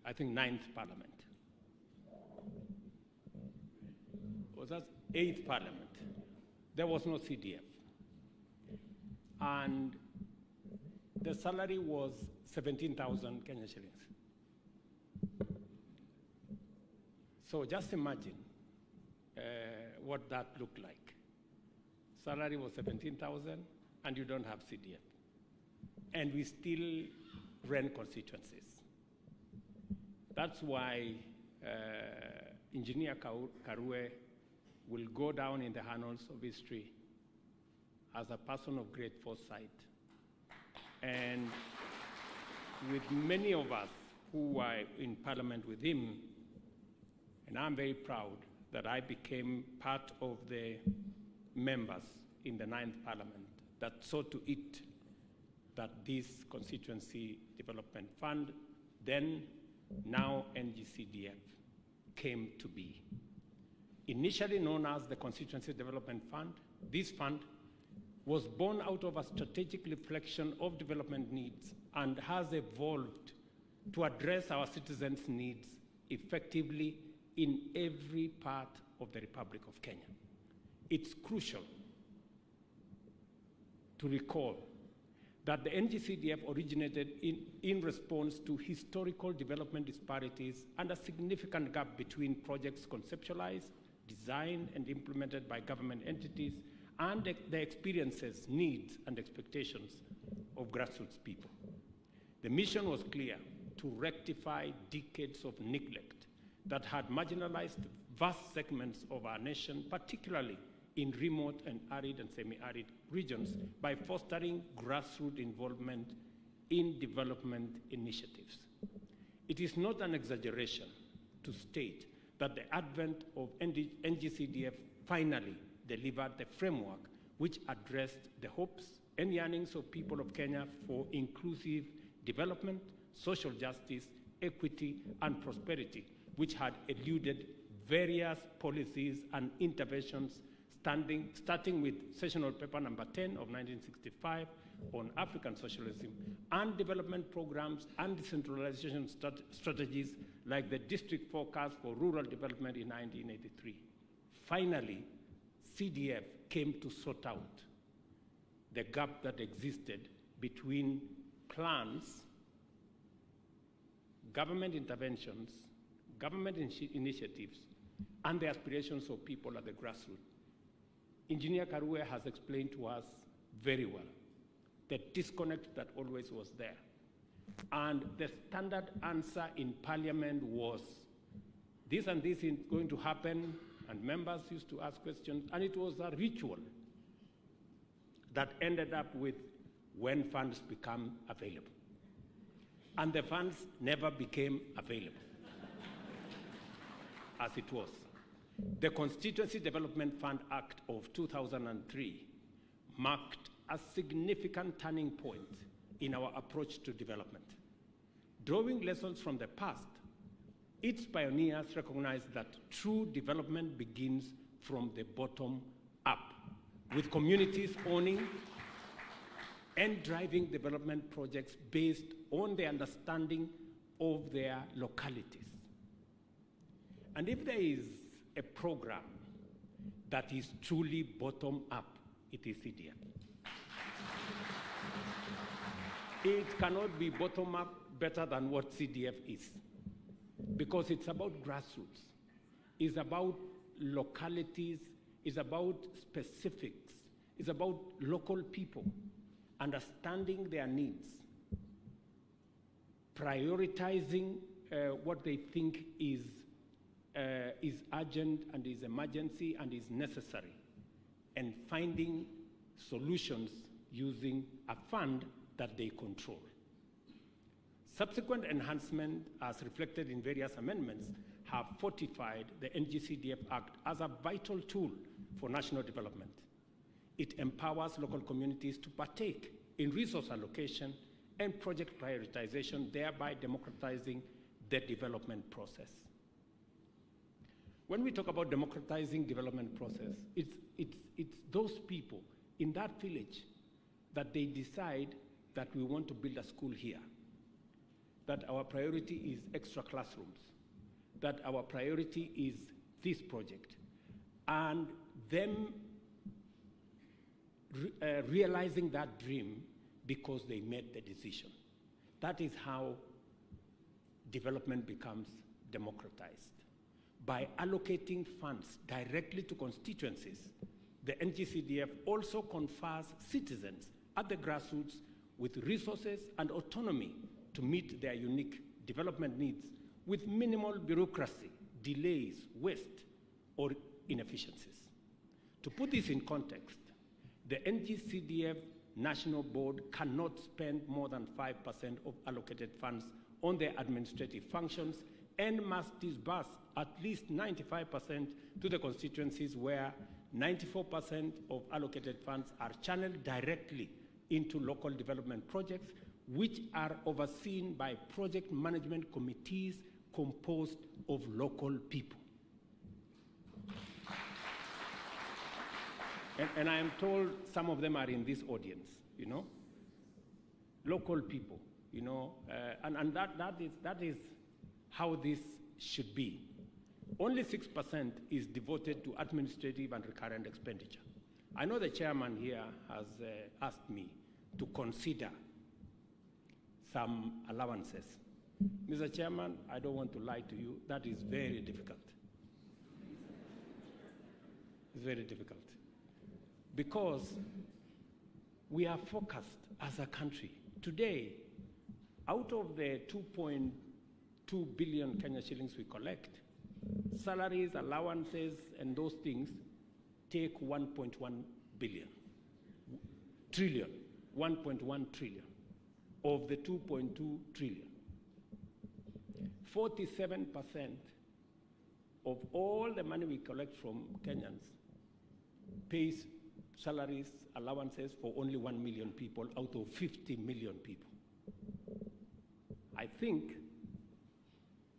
I think, 9th Parliament. Was that 8th Parliament? There was no CDF. And the salary was 17,000 Kenyan shillings. So just imagine what that looked like. Salary was 17,000 and you don't have CDF. And we still ran constituencies. That's why Engineer Karue will go down in the annals of history as a person of great foresight. And with many of us who were in Parliament with him, and I'm very proud that I became part of the members in the 9th Parliament that saw to it that this Constituency Development Fund, then now NGCDF, came to be. Initially known as the Constituency Development Fund, this fund was born out of a strategic reflection of development needs and has evolved to address our citizens' needs effectively in every part of the Republic of Kenya. It's crucial to recall that the NGCDF originated in response to historical development disparities and a significant gap between projects conceptualized, designed, and implemented by government entities and the experiences, needs, and expectations of grassroots people. The mission was clear: to rectify decades of neglect that had marginalized vast segments of our nation, particularly in remote and arid and semi-arid regions, by fostering grassroots involvement in development initiatives. It is not an exaggeration to state that the advent of NGCDF finally delivered the framework which addressed the hopes and yearnings of people of Kenya for inclusive development, social justice, equity, and prosperity, which had eluded various policies and interventions, starting with Sessional Paper Number 10 of 1965 on African socialism, and development programs and decentralization strategies like the District Forecast for Rural Development in 1983. Finally, CDF came to sort out the gap that existed between plans, government interventions, government initiatives, and the aspirations of people at the grassroots. Engineer Karue has explained to us very well the disconnect that always was there. And the standard answer in Parliament was, this and this is going to happen, and members used to ask questions, and it was a ritual that ended up with when funds become available. And the funds never became available, as it was. The Constituency Development Fund Act of 2003 marked a significant turning point in our approach to development. Drawing lessons from the past, its pioneers recognized that true development begins from the bottom up, with communities owning and driving development projects based on the understanding of their localities. And if there is a program that is truly bottom up, it is CDF. It cannot be bottom up better than what CDF is, because it's about grassroots, it's about localities, it's about specifics, it's about local people understanding their needs, prioritizing what they think is urgent and is emergency and is necessary, and finding solutions using a fund that they control. Subsequent enhancement, as reflected in various amendments, have fortified the NGCDF Act as a vital tool for national development. It empowers local communities to partake in resource allocation and project prioritization, thereby democratizing the development process. When we talk about democratizing development process, it's those people in that village that they decide that we want to build a school here, that our priority is extra classrooms, that our priority is this project, and them realizing that dream because they made the decision. That is how development becomes democratized. By allocating funds directly to constituencies, the NGCDF also confers citizens at the grassroots with resources and autonomy to meet their unique development needs with minimal bureaucracy, delays, waste, or inefficiencies. To put this in context, the NGCDF National Board cannot spend more than 5% of allocated funds on their administrative functions and must disburse at least 95% to the constituencies, where 94% of allocated funds are channeled directly into local development projects, which are overseen by project management committees composed of local people. And I am told some of them are in this audience, you know, local people, you know, and that is how this should be. Only 6% is devoted to administrative and recurrent expenditure. I know the chairman here has asked me to consider some allowances. Mr. Chairman, I don't want to lie to you, that is very difficult. It's very difficult. Because we are focused as a country. Today, out of the 2.2 billion Kenya shillings we collect, salaries, allowances, and those things take 1.1 billion. Trillion, 1.1 trillion of the 2.2 trillion. 47% of all the money we collect from Kenyans pays salaries, allowances for only 1 million people out of 50 million people. I think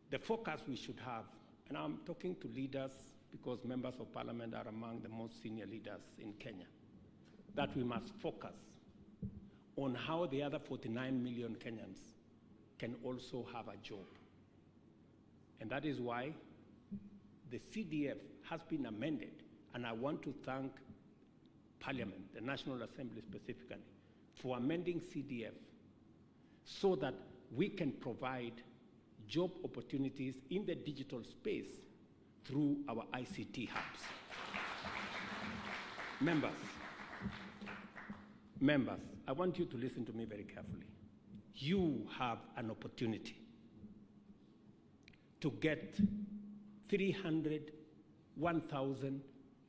the focus we should have, and I'm talking to leaders because members of parliament are among the most senior leaders in Kenya, that we must focus on how the other 49 million Kenyans can also have a job. And that is why the CDF has been amended, and I want to thank Parliament, the National Assembly specifically, for amending CDF so that we can provide job opportunities in the digital space through our ICT hubs. Members, I want you to listen to me very carefully. You have an opportunity to get 300, 1,000,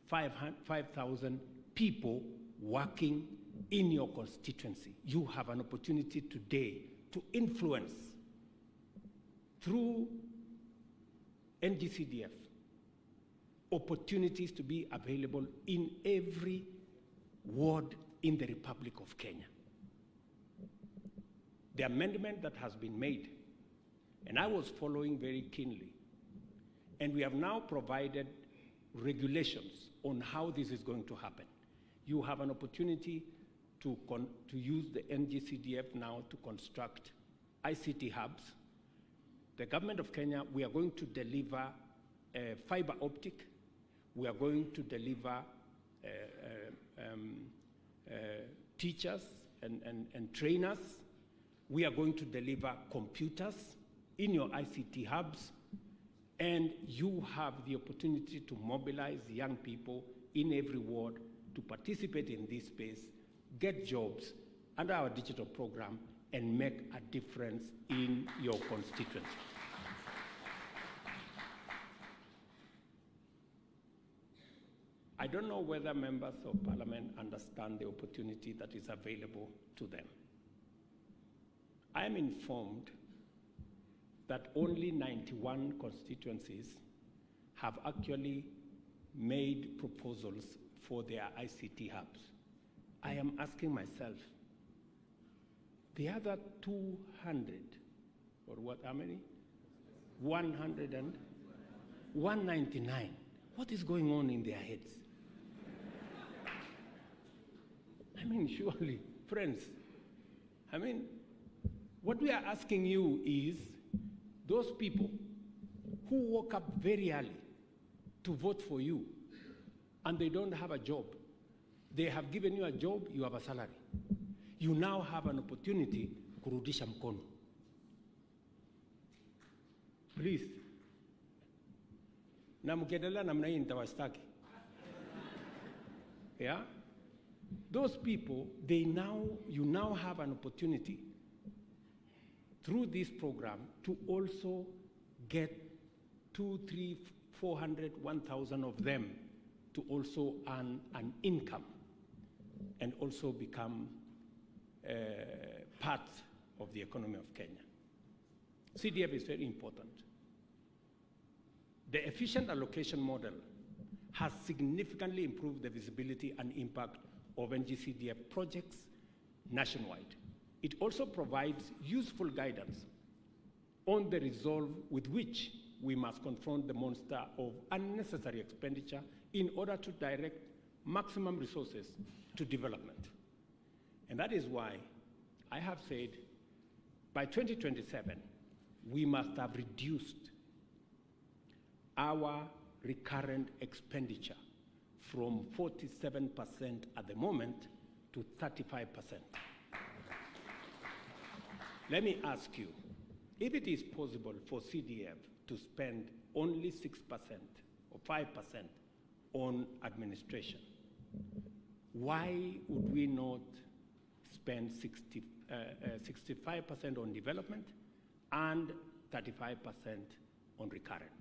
5,000 people working in your constituency. You have an opportunity today to influence through NGCDF opportunities to be available in every ward in the Republic of Kenya. The amendment that has been made, and I was following very keenly, and we have now provided regulations on how this is going to happen. You have an opportunity to use the NGCDF now to construct ICT hubs. The government of Kenya, we are going to deliver fiber optic. We are going to deliver teachers and trainers. We are going to deliver computers in your ICT hubs. And you have the opportunity to mobilize young people in every ward to participate in this space, get jobs under our digital program, and make a difference in your constituency. I don't know whether members of parliament understand the opportunity that is available to them. I am informed that only 91 constituencies have actually made proposals for their ICT hubs. I am asking myself, the other 200, or what, how many? 100 and 199. What is going on in their heads? I mean, surely, friends, I mean, what we are asking you is those people who woke up very early to vote for you and they don't have a job. They have given you a job, you have a salary. You now have an opportunity kurudisha mkono. Please. Na mkiendelea namna hii nitawashtaki. Yeah? Those people, you now have an opportunity through this program to also get 200, 300, 400, 1,000 of them to also earn an income and also become part of the economy of Kenya. CDF is very important. The efficient allocation model has significantly improved the visibility and impact of NGCDF projects nationwide. It also provides useful guidance on the resolve with which we must confront the monster of unnecessary expenditure in order to direct maximum resources to development. And that is why I have said by 2027, we must have reduced our recurrent expenditure from 47% at the moment to 35%. Let me ask you, if it is possible for CDF to spend only 6% or 5% on administration, why would we not spend 65% on development and 35% on recurrent?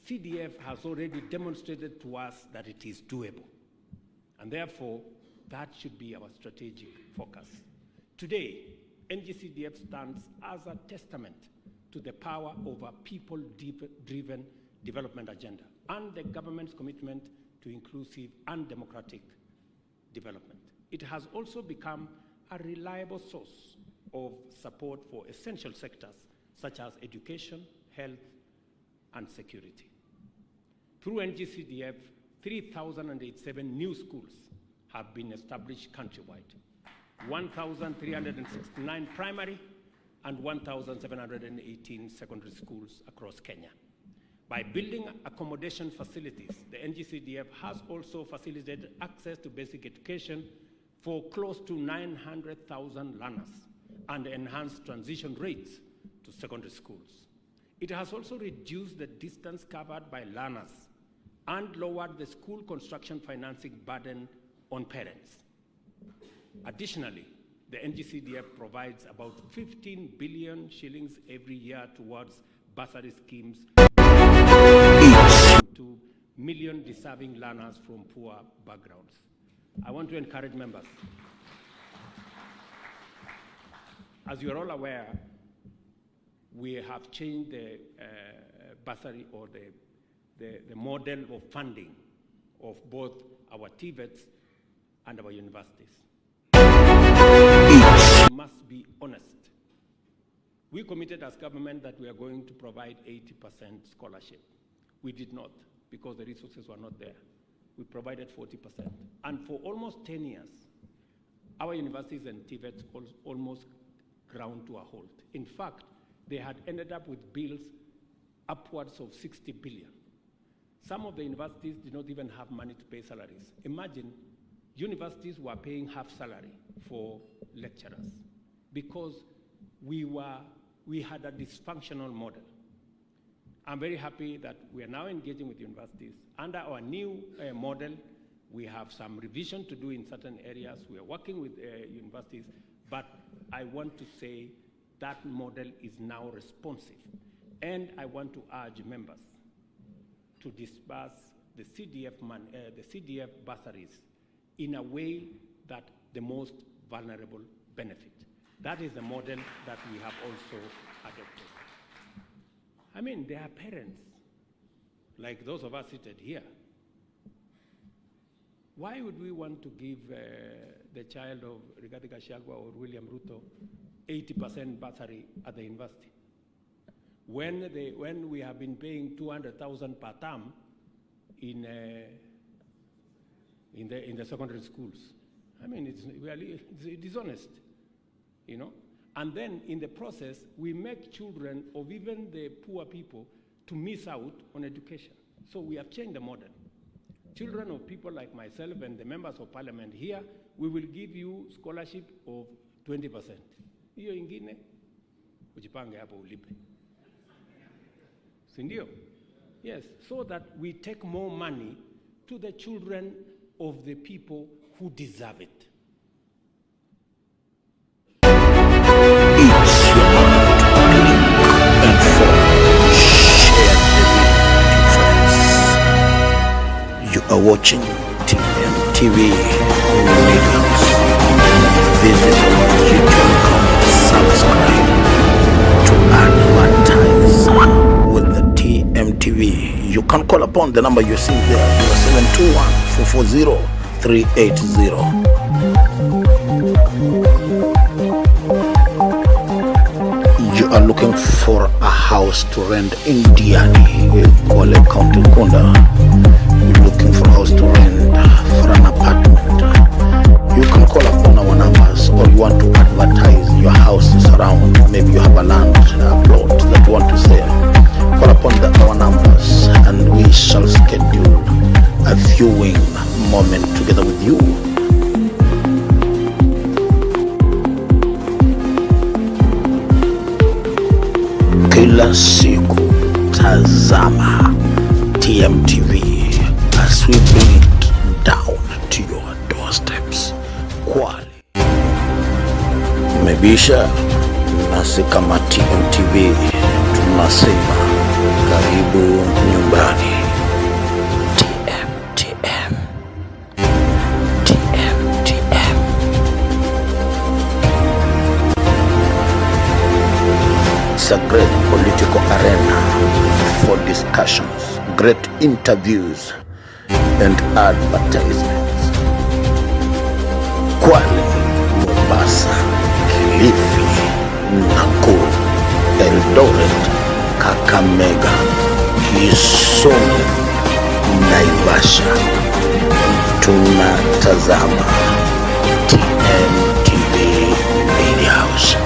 CDF has already demonstrated to us that it is doable, and therefore that should be our strategic focus. Today, NGCDF stands as a testament to the power of a people-driven development agenda and the government's commitment to inclusive and democratic development. It has also become a reliable source of support for essential sectors such as education, health, and security. Through NGCDF, 3,087 new schools have been established countrywide, 1,369 primary and 1,718 secondary schools across Kenya. By building accommodation facilities, the NGCDF has also facilitated access to basic education for close to 900,000 learners and enhanced transition rates to secondary schools. It has also reduced the distance covered by learners and lowered the school construction financing burden on parents. Additionally, the NGCDF provides about 15 billion shillings every year towards bursary schemes to million deserving learners from poor backgrounds. I want to encourage members. As you are all aware, we have changed the bursary or the model of funding of both our TVETs and our universities. We must be honest. We committed as government that we are going to provide 80% scholarship. We did not, because the resources were not there. We provided 40%. And for almost 10 years, our universities and TVETs almost ground to a halt. In fact, they had ended up with bills upwards of 60 billion. Some of the universities did not even have money to pay salaries. Imagine universities were paying half salary for lecturers because we had a dysfunctional model. I'm very happy that we are now engaging with universities. Under our new model, we have some revision to do in certain areas. We are working with universities, but I want to say that model is now responsive. And I want to urge members to disperse the CDF bursaries in a way that the most vulnerable benefit. That is the model that we have also adopted. I mean, there are parents, like those of us seated here, Why would we want to give the child of Rigathi Gachagua or William Ruto 80% bursary at the university when we have been paying 200,000 per term in the secondary schools? I mean, it's dishonest, you know. And then in the process, we make children of even the poor people to miss out on education. So we have changed the model. Children of people like myself and the members of parliament here, we will give you scholarship of 20%. Hiyo ingine, ujipange hapo ulipe. Sindio? Yes, so that we take more money to the children of the people who deserve it. You are watching TMTV News. Visit our YouTube, subscribe to advertise with the TMTV. You can call upon the number you see there, 721-440-380. You are looking for a house to rent in Diani, Kwale County, Kunda. You're looking for a house to rent for an apartment. You can call upon our numbers, or you want to advertise your houses around. Maybe you have a land, a plot that you want to sell. Call upon our numbers and we shall schedule a viewing moment together with you. Kila siku tazama TMTV as we bring it down to your doorsteps. Kwale umebisha, nasi kama TMTV tunasema karibu nyumbani. TMTM. It's a great political arena for discussions, great interviews and advertisements. Kwale, Mombasa, Kilifi, Nakuru, Eldoret, Kakamega, Kisumu, Naivasha. Tunatazama TMTV Media House.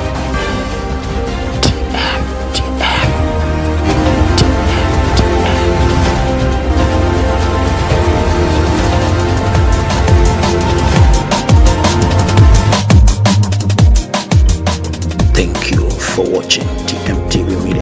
Thank you for watching TMTV Media.